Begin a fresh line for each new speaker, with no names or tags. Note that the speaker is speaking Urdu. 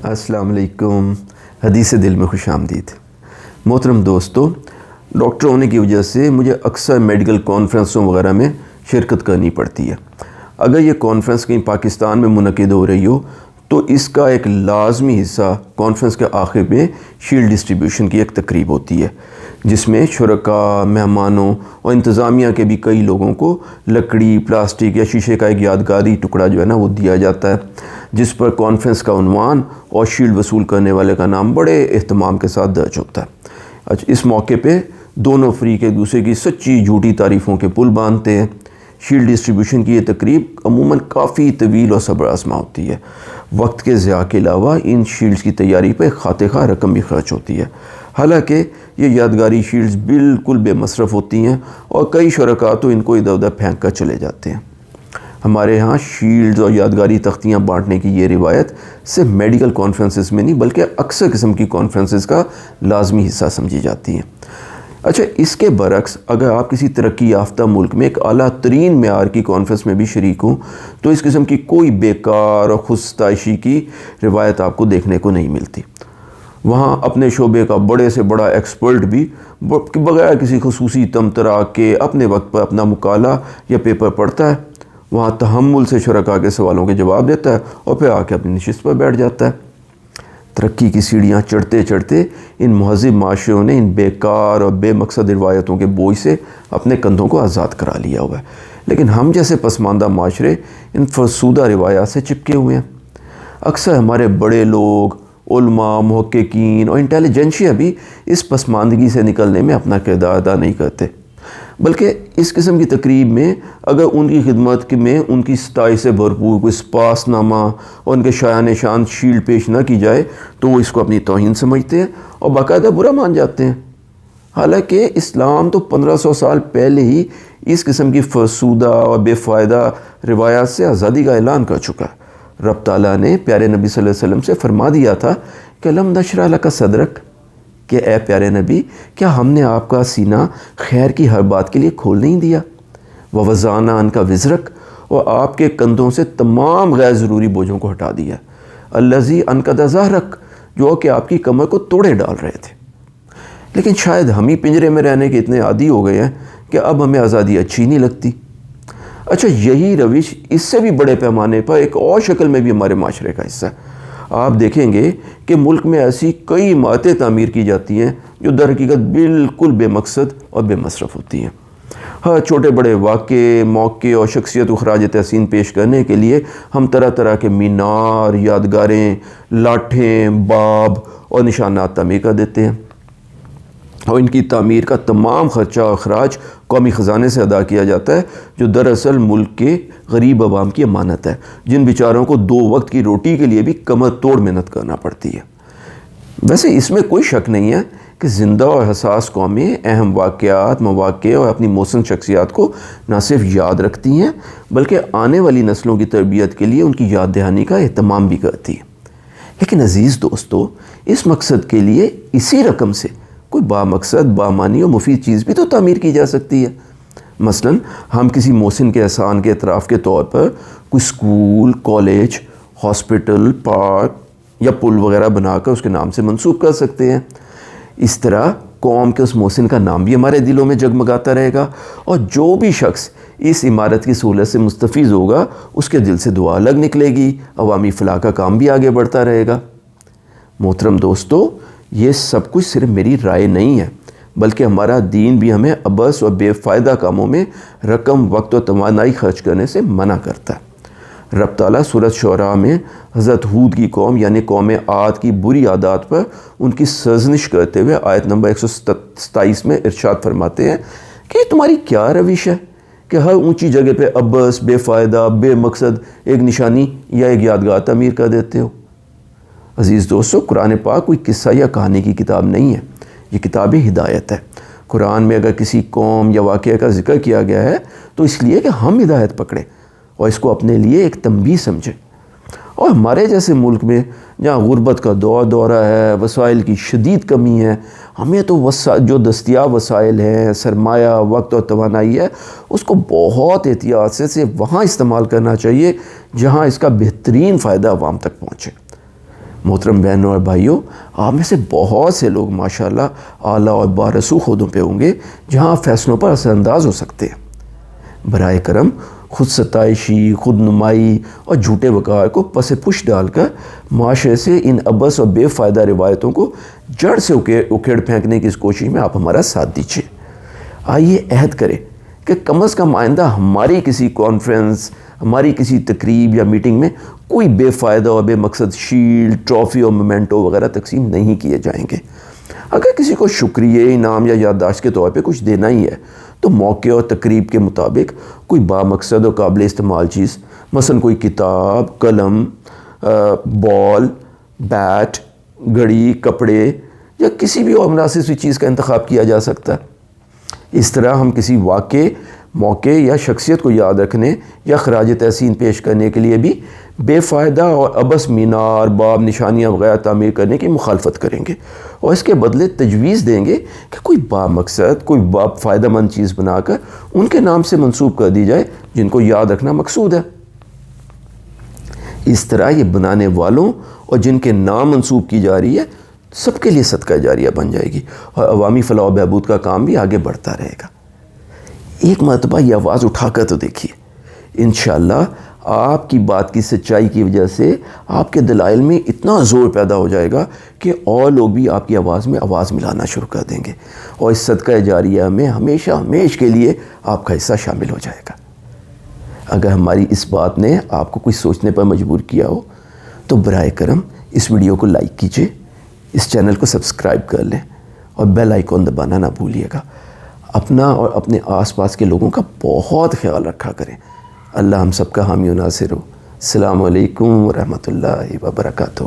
السلام علیکم. حدیث دل میں خوش آمدید. محترم دوستو، ڈاکٹر ہونے کی وجہ سے مجھے اکثر میڈیکل کانفرنسوں وغیرہ میں شرکت کرنی پڑتی ہے. اگر یہ کانفرنس کہیں پاکستان میں منعقد ہو رہی ہو تو اس کا ایک لازمی حصہ کانفرنس کے آخر میں شیلڈ ڈسٹریبیوشن کی ایک تقریب ہوتی ہے، جس میں شرکاء، مہمانوں اور انتظامیہ کے بھی کئی لوگوں کو لکڑی، پلاسٹک یا شیشے کا ایک یادگاری ٹکڑا جو ہے نا وہ دیا جاتا ہے، جس پر کانفرنس کا عنوان اور شیلڈ وصول کرنے والے کا نام بڑے اہتمام کے ساتھ درج ہوتا ہے. اچھا، اس موقع پہ دونوں فریق ایک دوسرے کی سچی جھوٹی تعریفوں کے پل باندھتے ہیں. شیلڈ ڈسٹریبیوشن کی یہ تقریب عموماً کافی طویل اور صبر آزما ہوتی ہے. وقت کے ضیاع کے علاوہ ان شیلڈز کی تیاری پہ خاطر خواہ رقم بھی خرچ ہوتی ہے. حالانکہ یہ یادگاری شیلڈز بالکل بے مصرف ہوتی ہیں اور کئی شرکاء تو ان کو ادھر ادھر پھینک کر چلے جاتے ہیں. ہمارے ہاں شیلڈز اور یادگاری تختیاں بانٹنے کی یہ روایت صرف میڈیکل کانفرنسز میں نہیں بلکہ اکثر قسم کی کانفرنسز کا لازمی حصہ سمجھی جاتی ہیں. اچھا، اس کے برعکس اگر آپ کسی ترقی یافتہ ملک میں ایک اعلیٰ ترین معیار کی کانفرنس میں بھی شریک ہوں تو اس قسم کی کوئی بیکار اور خود ستائشی کی روایت آپ کو دیکھنے کو نہیں ملتی. وہاں اپنے شعبے کا بڑے سے بڑا ایکسپرٹ بھی بغیر کسی خصوصی تمطراء کے اپنے وقت پر اپنا مقالہ یا پیپر پڑھتا ہے، وہاں تحمل سے شرکاء کے سوالوں کے جواب دیتا ہے اور پھر آ کے اپنی نشست پر بیٹھ جاتا ہے. ترقی کی سیڑھیاں چڑھتے چڑھتے ان مہذب معاشروں نے ان بیکار اور بے مقصد روایتوں کے بوجھ سے اپنے کندھوں کو آزاد کرا لیا ہوا ہے. لیکن ہم جیسے پسماندہ معاشرے ان فرسودہ روایات سے چپکے ہوئے ہیں. اکثر ہمارے بڑے لوگ، علماء، محققین اور انٹیلیجنشیا بھی اس پسماندگی سے نکلنے میں اپنا کردار ادا نہیں کرتے، بلکہ اس قسم کی تقریب میں اگر ان کی خدمت میں ان کی ستائش سے بھرپور کوئی سپاس نامہ اور ان کے شایان شان شیلڈ پیش نہ کی جائے تو وہ اس کو اپنی توہین سمجھتے ہیں اور باقاعدہ برا مان جاتے ہیں. حالانکہ اسلام تو 1500 سال پہلے ہی اس قسم کی فرسودہ اور بے فائدہ روایات سے آزادی کا اعلان کر چکا. رب تعالیٰ نے پیارے نبی صلی اللہ علیہ وسلم سے فرما دیا تھا کہ الم نشرح لک صدرک، کہ اے پیارے نبی، کیا ہم نے آپ کا سینہ خیر کی ہر بات کے لیے کھول نہیں دیا؟ ووضعنا عنک وزرک، اور آپ کے کندھوں سے تمام غیر ضروری بوجھوں کو ہٹا دیا. الذی انقض ظہرک، جو کہ آپ کی کمر کو توڑے ڈال رہے تھے. لیکن شاید ہم ہی پنجرے میں رہنے کے اتنے عادی ہو گئے ہیں کہ اب ہمیں آزادی اچھی نہیں لگتی. اچھا، یہی روش اس سے بھی بڑے پیمانے پر ایک اور شکل میں بھی ہمارے معاشرے کا حصہ ہے. آپ دیکھیں گے کہ ملک میں ایسی کئی عمارتیں تعمیر کی جاتی ہیں جو در حقیقت بالکل بے مقصد اور بے مصرف ہوتی ہیں. ہر چھوٹے بڑے واقعے، موقع اور شخصیت کو خراج تحسین پیش کرنے کے لیے ہم طرح طرح کے مینار، یادگاریں، لاٹھیں، باب اور نشانات تعمیر کر دیتے ہیں، اور ان کی تعمیر کا تمام خرچہ اور اخراج قومی خزانے سے ادا کیا جاتا ہے، جو دراصل ملک کے غریب عوام کی امانت ہے، جن بیچاروں کو 2 وقت کی روٹی کے لیے بھی کمر توڑ محنت کرنا پڑتی ہے. ویسے اس میں کوئی شک نہیں ہے کہ زندہ اور حساس قومیں اہم واقعات، مواقع اور اپنی موسم شخصیات کو نہ صرف یاد رکھتی ہیں بلکہ آنے والی نسلوں کی تربیت کے لیے ان کی یاد دہانی کا اہتمام بھی کرتی ہیں. لیکن عزیز دوستو، اس مقصد کے لیے اسی رقم سے کوئی بامقصد، بامانی اور مفید چیز بھی تو تعمیر کی جا سکتی ہے. مثلا ہم کسی محسن کے احسان کے اعتراف کے طور پر کوئی اسکول، کالج، ہاسپٹل، پارک یا پل وغیرہ بنا کر اس کے نام سے منسوب کر سکتے ہیں. اس طرح قوم کے اس محسن کا نام بھی ہمارے دلوں میں جگمگاتا رہے گا، اور جو بھی شخص اس عمارت کی سہولت سے مستفید ہوگا اس کے دل سے دعا الگ نکلے گی، عوامی فلاح کا کام بھی آگے بڑھتا رہے گا. محترم دوستو، یہ سب کچھ صرف میری رائے نہیں ہے، بلکہ ہمارا دین بھی ہمیں عبث اور بے فائدہ کاموں میں رقم، وقت اور توانائی خرچ کرنے سے منع کرتا ہے. رب تعالیٰ سورۃ شعراء میں حضرت ہود کی قوم یعنی قوم عاد کی بری عادات پر ان کی سرزنش کرتے ہوئے آیت نمبر 127 میں ارشاد فرماتے ہیں کہ یہ تمہاری کیا روش ہے کہ ہر اونچی جگہ پہ عبث، بے فائدہ، بے مقصد ایک نشانی یا ایک یادگار تعمیر کر دیتے ہو. عزیز دوستو، قرآن پاک کوئی قصہ یا کہانی کی کتاب نہیں ہے، یہ کتاب ہدایت ہے. قرآن میں اگر کسی قوم یا واقعہ کا ذکر کیا گیا ہے تو اس لیے کہ ہم ہدایت پکڑیں اور اس کو اپنے لیے ایک تنبیہ سمجھیں. اور ہمارے جیسے ملک میں جہاں غربت کا دورہ ہے، وسائل کی شدید کمی ہے، ہمیں تو جو دستیاب وسائل ہیں، سرمایہ، وقت اور توانائی ہے، اس کو بہت احتیاط سے وہاں استعمال کرنا چاہیے جہاں اس کا بہترین فائدہ عوام تک پہنچے. محترم بہنوں اور بھائیوں، آپ میں سے بہت سے لوگ ماشاءاللہ اعلیٰ اور بارسوخ عہدوں پہ ہوں گے جہاں فیصلوں پر اثر انداز ہو سکتے ہیں۔ برائے کرم خود ستائشی، خود نمائی اور جھوٹے وقار کو پس پش ڈال کر معاشرے سے ان ابس اور بے فائدہ روایتوں کو جڑ سے اکھیڑ پھینکنے کی اس کوشش میں آپ ہمارا ساتھ دیجیے۔ آئیے عہد کریں کہ کم از کم آئندہ ہماری کسی کانفرنس، ہماری کسی تقریب یا میٹنگ میں کوئی بے فائدہ اور بے مقصد شیلڈ، ٹرافی اور مومنٹو وغیرہ تقسیم نہیں کیے جائیں گے۔ اگر کسی کو شکریہ، انعام یا یادداشت کے طور پہ کچھ دینا ہی ہے تو موقع اور تقریب کے مطابق کوئی بامقصد اور قابل استعمال چیز، مثلا کوئی کتاب، قلم، بال، بیٹ، گھڑی، کپڑے یا کسی بھی اور مناسب سی چیز کا انتخاب کیا جا سکتا ہے۔ اس طرح ہم کسی واقع، موقع یا شخصیت کو یاد رکھنے یا خراج تحسین پیش کرنے کے لیے بھی بے فائدہ اور ابس مینار، باب، نشانیاں وغیرہ تعمیر کرنے کی مخالفت کریں گے، اور اس کے بدلے تجویز دیں گے کہ کوئی بامقصد، کوئی فائدہ مند چیز بنا کر ان کے نام سے منسوب کر دی جائے جن کو یاد رکھنا مقصود ہے۔ اس طرح یہ بنانے والوں اور جن کے نام منسوب کی جا رہی ہے سب کے لیے صدقہ جاریہ بن جائے گی، اور عوامی فلاح و بہبود کا کام بھی آگے بڑھتا رہے گا۔ ایک مرتبہ یہ آواز اٹھا کر تو دیکھیے، انشاءاللہ آپ کی بات کی سچائی کی وجہ سے آپ کے دلائل میں اتنا زور پیدا ہو جائے گا کہ اور لوگ بھی آپ کی آواز میں آواز ملانا شروع کر دیں گے، اور اس صدقہ جاریہ میں ہمیشہ ہمیشہ کے لیے آپ کا حصہ شامل ہو جائے گا۔ اگر ہماری اس بات نے آپ کو کچھ سوچنے پر مجبور کیا ہو تو برائے کرم اس ویڈیو کو لائک کیجیے، اس چینل کو سبسکرائب کر لیں اور بیل آئیکن دبانا نہ بھولیے گا۔ اپنا اور اپنے آس پاس کے لوگوں کا بہت خیال رکھا کریں۔ اللہ ہم سب کا حامی و ناصر ہو۔ السلام علیکم ورحمۃ اللہ وبرکاتہ۔